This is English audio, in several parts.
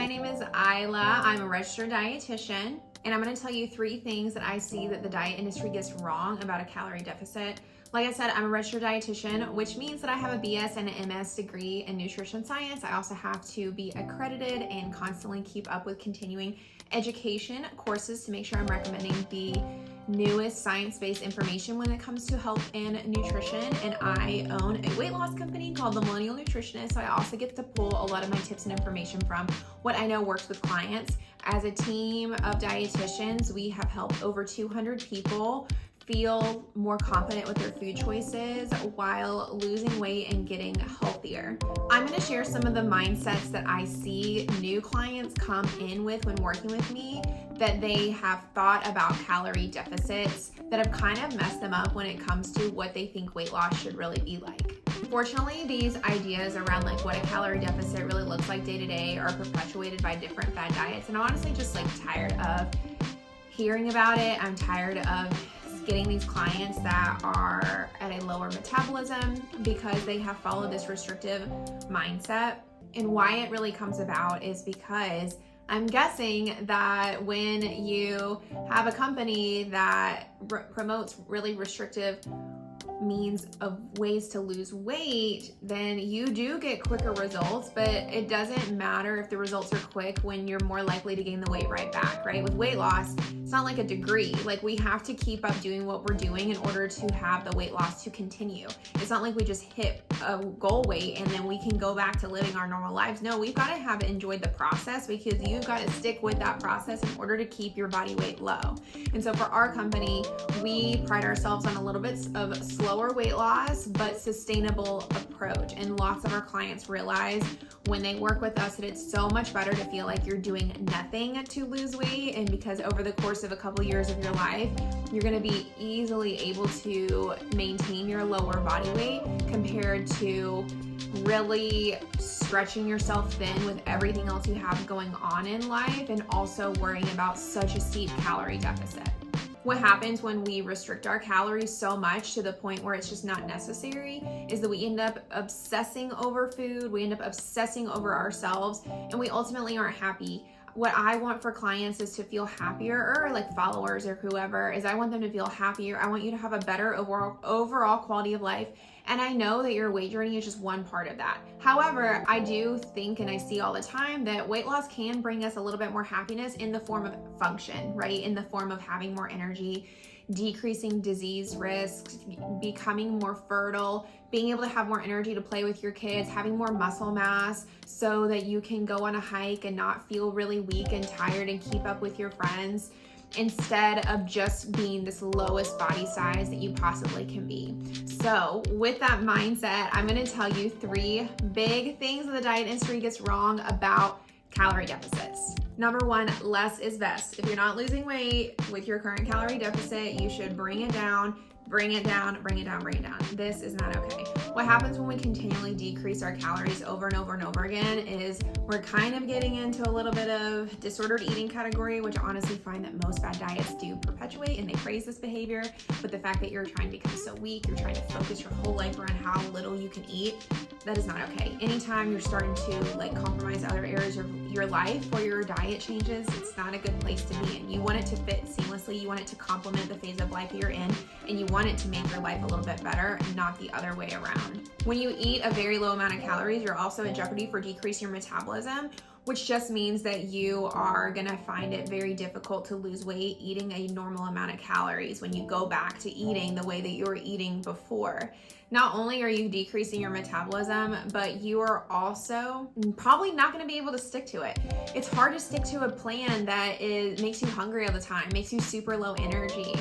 my name is Isla. I'm a registered dietitian, and I'm going to tell you 3 things that I see that the diet industry gets wrong about a calorie deficit. Like I said, I'm a registered dietitian, which means that I have a BS and an MS degree in nutrition science. I also have to be accredited and constantly keep up with continuing education courses to make sure I'm recommending the newest science-based information when it comes to health and nutrition. And I own a weight loss company called the Millennial Nutritionist, so I also get to pull a lot of my tips and information from what I know works with clients. As a team of dietitians, we have helped over 200 people feel more confident with their food choices while losing weight and getting healthier. I'm going to share some of the mindsets that I see new clients come in with when working with me that they have thought about calorie deficits that have kind of messed them up when it comes to what they think weight loss should really be like. Unfortunately, these ideas around like what a calorie deficit really looks like day to day are perpetuated by different fad diets, and I'm honestly just like tired of hearing about it. I'm tired of getting these clients that are at a lower metabolism because they have followed this restrictive mindset. And why it really comes about is because I'm guessing that when you have a company that promotes really restrictive means of ways to lose weight, then you do get quicker results, but it doesn't matter if the results are quick when you're more likely to gain the weight right back, right? With weight loss, it's not like a degree. Like, we have to keep up doing what we're doing in order to have the weight loss to continue. It's not like we just hit a goal weight and then we can go back to living our normal lives. No, we've got to have enjoyed the process, because you've got to stick with that process in order to keep your body weight low. And so for our company, we pride ourselves on a little bit of slower weight loss, but sustainable approach. And lots of our clients realize when they work with us that it's so much better to feel like you're doing nothing to lose weight. And because over the course of a couple years of your life, you're going to be easily able to maintain your lower body weight compared to really stretching yourself thin with everything else you have going on in life and also worrying about such a steep calorie deficit. What happens when we restrict our calories so much to the point where it's just not necessary is that we end up obsessing over food, we end up obsessing over ourselves, and we ultimately aren't happy. What I want for clients is to feel happier, or like followers or whoever, is I want them to feel happier. I want you to have a better overall quality of life. And I know that your weight journey is just one part of that. However, I do think, and I see all the time, that weight loss can bring us a little bit more happiness in the form of function, right? In the form of having more energy, decreasing disease risks, becoming more fertile, being able to have more energy to play with your kids, having more muscle mass so that you can go on a hike and not feel really weak and tired and keep up with your friends, instead of just being this lowest body size that you possibly can be. So with that mindset, I'm going to tell you 3 big things that the diet industry gets wrong about calorie deficits. Number 1, less is best. If you're not losing weight with your current calorie deficit, you should bring it down, bring it down, bring it down, bring it down. This is not okay. What happens when we continually decrease our calories over and over and over again is we're kind of getting into a little bit of disordered eating category, which I honestly find that most fad diets do perpetuate, and they praise this behavior. But the fact that you're trying to become so weak, you're trying to focus your whole life around how little you can eat, that is not okay. Anytime you're starting to like compromise other areas of your life or your diet changes, it's not a good place to be in. You want it to fit seamlessly. You want it to complement the phase of life that you're in, and you want it to make your life a little bit better, not the other way around. When you eat a very low amount of calories, you're also in jeopardy for decreasing your metabolism, which just means that you are gonna find it very difficult to lose weight eating a normal amount of calories when you go back to eating the way that you were eating before. Not only are you decreasing your metabolism, but you are also probably not gonna be able to stick to it. It's hard to stick to a plan that makes you hungry all the time, makes you super low energy.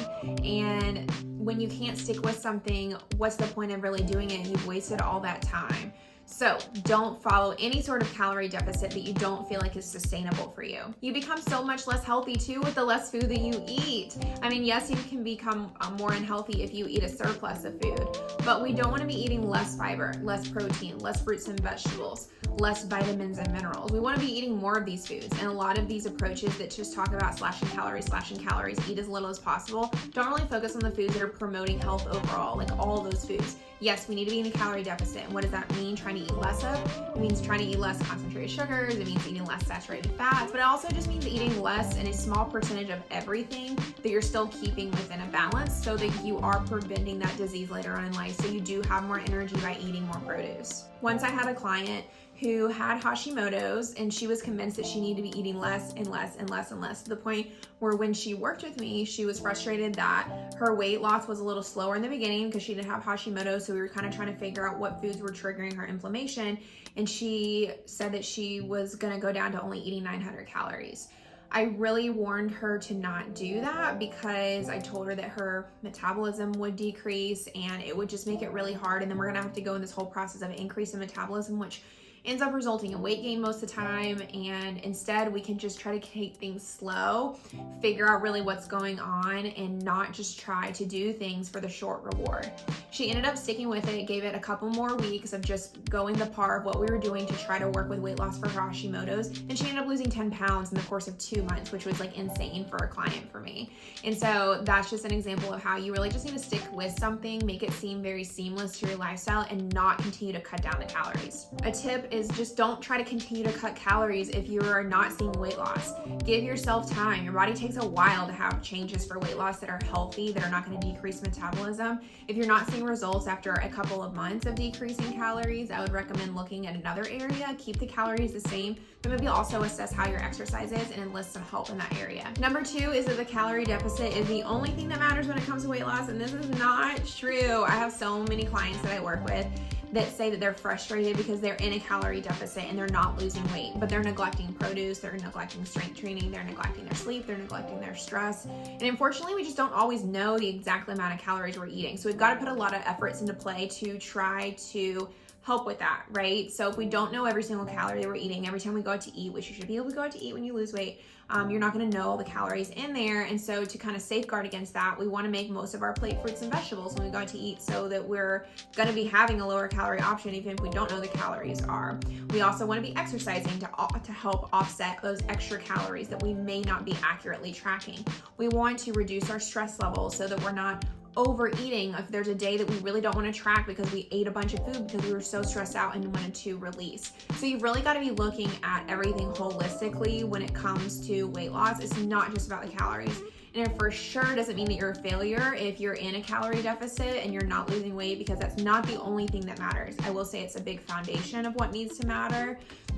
And when you can't stick with something, what's the point of really doing it? You've wasted all that time. So don't follow any sort of calorie deficit that you don't feel like is sustainable for you. You become so much less healthy too with the less food that you eat. I mean, yes, you can become more unhealthy if you eat a surplus of food, but we don't want to be eating less fiber, less protein, less fruits and vegetables, less vitamins and minerals. We want to be eating more of these foods. And a lot of these approaches that just talk about slashing calories, eat as little as possible, don't really focus on the foods that are promoting health overall, like all those foods. Yes, we need to be in a calorie deficit. And what does that mean? Trying to eat less of? It means trying to eat less concentrated sugars. It means eating less saturated fats, but it also just means eating less and a small percentage of everything that you're still keeping within a balance so that you are preventing that disease later on in life. So you do have more energy by eating more produce. Once I had a client who had Hashimoto's, and she was convinced that she needed to be eating less and less and less and less, to the point where when she worked with me, she was frustrated that her weight loss was a little slower in the beginning because she didn't have Hashimoto's. So we were kind of trying to figure out what foods were triggering her inflammation. And she said that she was going to go down to only eating 900 calories. I really warned her to not do that because I told her that her metabolism would decrease and it would just make it really hard. And then we're going to have to go in this whole process of increase in metabolism, which ends up resulting in weight gain most of the time. And instead we can just try to take things slow, figure out really what's going on, and not just try to do things for the short reward. She ended up sticking with it, gave it a couple more weeks of just going the par of what we were doing to try to work with weight loss for her Hashimoto's. And she ended up losing 10 pounds in the course of 2 months, which was like insane for a client for me. And so that's just an example of how you really just need to stick with something, make it seem very seamless to your lifestyle, and not continue to cut down the calories. A tip is just don't try to continue to cut calories if you are not seeing weight loss. Give yourself time. Your body takes a while to have changes for weight loss that are healthy, that are not going to decrease metabolism. If you're not seeing results after a couple of months of decreasing calories, I would recommend looking at another area. Keep the calories the same, but maybe also assess how your exercise is and enlist some help in that area. Number 2 is that the calorie deficit is the only thing that matters when it comes to weight loss, and this is not true. I have so many clients that I work with that say that they're frustrated because they're in a calorie deficit and they're not losing weight, but they're neglecting produce, they're neglecting strength training, they're neglecting their sleep, they're neglecting their stress. And unfortunately, we just don't always know the exact amount of calories we're eating. So we've got to put a lot of efforts into play to try to help with that, right? So if we don't know every single calorie that we're eating every time we go out to eat, which you should be able to go out to eat when you lose weight, you're not going to know all the calories in there. And so to kind of safeguard against that, we want to make most of our plate fruits and vegetables when we go out to eat, so that we're going to be having a lower calorie option even if we don't know the calories are. We also want to be exercising to help offset those extra calories that we may not be accurately tracking. We want to reduce our stress levels so that we're not overeating if there's a day that we really don't want to track because we ate a bunch of food because we were so stressed out and wanted to release. So you've really got to be looking at everything holistically when it comes to weight loss. It's not just about the calories. And it for sure doesn't mean that you're a failure if you're in a calorie deficit and you're not losing weight, because that's not the only thing that matters. I will say it's a big foundation of what needs to matter,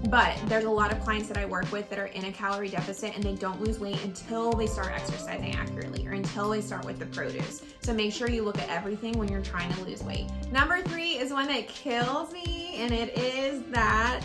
but there's a lot of clients that I work with that are in a calorie deficit and they don't lose weight until they start exercising accurately or until they start with the produce. So make sure you look at everything when you're trying to lose weight. Number 3 is one that kills me, and it is that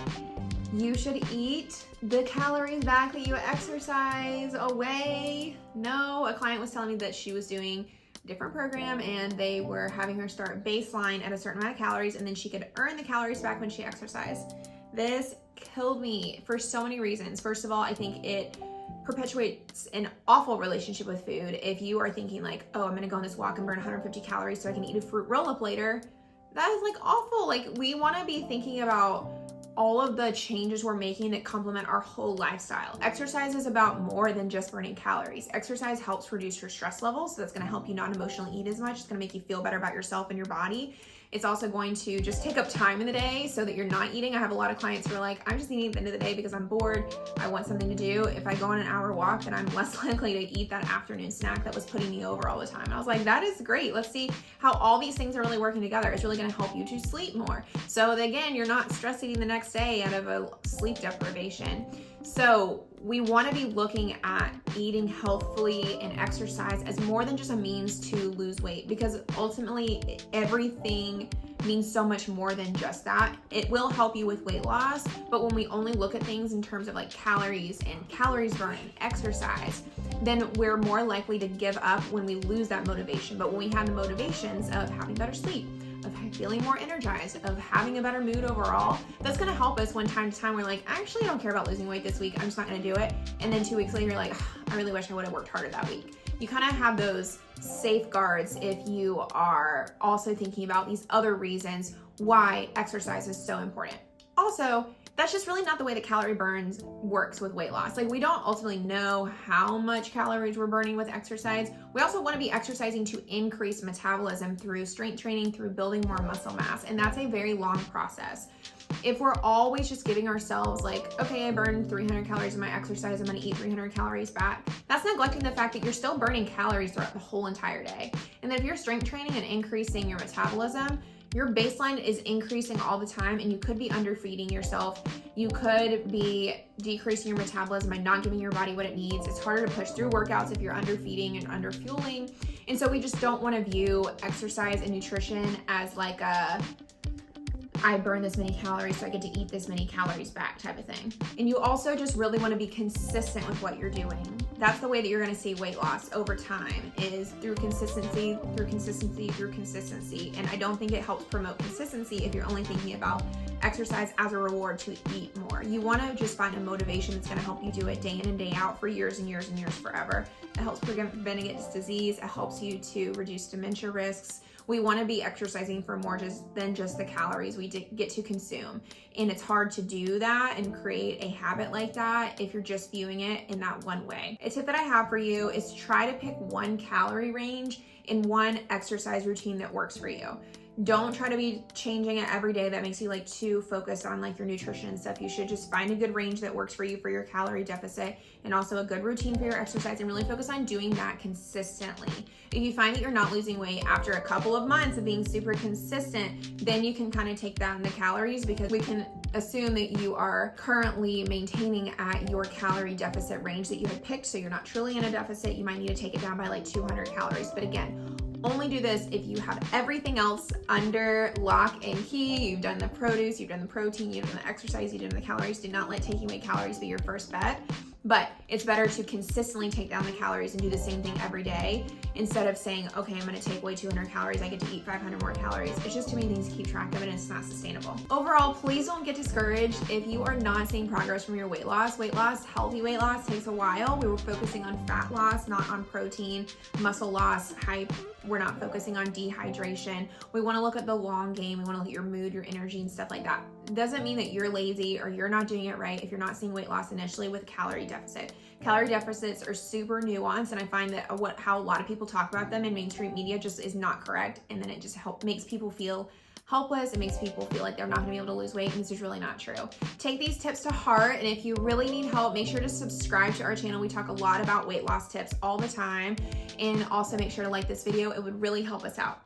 you should eat the calories back that you exercise away. No, a client was telling me that she was doing a different program and they were having her start baseline at a certain amount of calories and then she could earn the calories back when she exercised. This killed me for so many reasons. First of all, I think it perpetuates an awful relationship with food. If you are thinking like, oh, I'm gonna go on this walk and burn 150 calories so I can eat a fruit roll-up later, that is like awful. Like, we wanna be thinking about all of the changes we're making that complement our whole lifestyle. Exercise is about more than just burning calories. Exercise helps reduce your stress levels, so that's gonna help you not emotionally eat as much. It's gonna make you feel better about yourself and your body. It's also going to just take up time in the day so that you're not eating. I have a lot of clients who are like, I'm just eating at the end of the day because I'm bored. I want something to do. If I go on an hour walk, then I'm less likely to eat that afternoon snack that was putting me over all the time. And I was like, that is great. Let's see how all these things are really working together. It's really going to help you to sleep more. So that, again, you're not stress eating the next day out of a sleep deprivation. So we want to be looking at eating healthfully and exercise as more than just a means to lose weight, because ultimately everything means so much more than just that. It will help you with weight loss, but when we only look at things in terms of like calories and calories burned and exercise, then we're more likely to give up when we lose that motivation. But when we have the motivations of having better sleep, of feeling more energized, of having a better mood overall, that's going to help us when time to time we're like, actually, I don't care about losing weight this week. I'm just not going to do it. And then 2 weeks later, you're like, I really wish I would have worked harder that week. You kind of have those safeguards if you are also thinking about these other reasons why exercise is so important. Also, that's just really not the way that calorie burns works with weight loss. Like, we don't ultimately know how much calories we're burning with exercise. We also want to be exercising to increase metabolism through strength training, through building more muscle mass. And that's a very long process. If we're always just giving ourselves like, okay, I burned 300 calories in my exercise, I'm going to eat 300 calories back, that's neglecting the fact that you're still burning calories throughout the whole entire day. And then if you're strength training and increasing your metabolism, your baseline is increasing all the time, and you could be underfeeding yourself. You could be decreasing your metabolism by not giving your body what it needs. It's harder to push through workouts if you're underfeeding and underfueling. And so we just don't want to view exercise and nutrition as like I burn this many calories, so I get to eat this many calories back type of thing. And you also just really want to be consistent with what you're doing. That's the way that you're going to see weight loss over time, is through consistency, through consistency, through consistency. And I don't think it helps promote consistency if you're only thinking about exercise as a reward to eat more. You want to just find a motivation that's going to help you do it day in and day out for years and years and years forever. It helps prevent against disease. It helps you to reduce dementia risks. We want to be exercising for more than just the calories we get to consume. And it's hard to do that and create a habit like that if you're just viewing it in that one way. A tip that I have for you is try to pick one calorie range in one exercise routine that works for you. Don't try to be changing it every day. That makes you like too focused on like your nutrition and stuff. You should just find a good range that works for you for your calorie deficit, and also a good routine for your exercise, and really focus on doing that consistently. If you find that you're not losing weight after a couple of months of being super consistent, then you can kind of take down the calories, because we can assume that you are currently maintaining at your calorie deficit range that you had picked. So you're not truly in a deficit. You might need to take it down by like 200 calories. But again, only do this if you have everything else under lock and key. You've done the produce, you've done the protein, you've done the exercise, you've done the calories. Do not let taking away calories be your first bet. But it's better to consistently take down the calories and do the same thing every day, instead of saying, okay, I'm gonna take away 200 calories, I get to eat 500 more calories. It's just too many things to keep track of, and it's not sustainable. Overall, please don't get discouraged if you are not seeing progress from your weight loss. Weight loss, healthy weight loss, takes a while. We were focusing on fat loss, not on protein. Muscle loss, we're not focusing on dehydration. We wanna look at the long game. We wanna look at your mood, your energy, and stuff like that. It doesn't mean that you're lazy or you're not doing it right if you're not seeing weight loss initially with calorie deficit. Calorie deficits are super nuanced, and I find that how a lot of people talk about them in mainstream media just is not correct, and then it just makes people feel helpless. It makes people feel like they're not gonna be able to lose weight, and this is really not true. Take these tips to heart, and if you really need help, make sure to subscribe to our channel. We talk a lot about weight loss tips all the time, and also make sure to like this video. It would really help us out.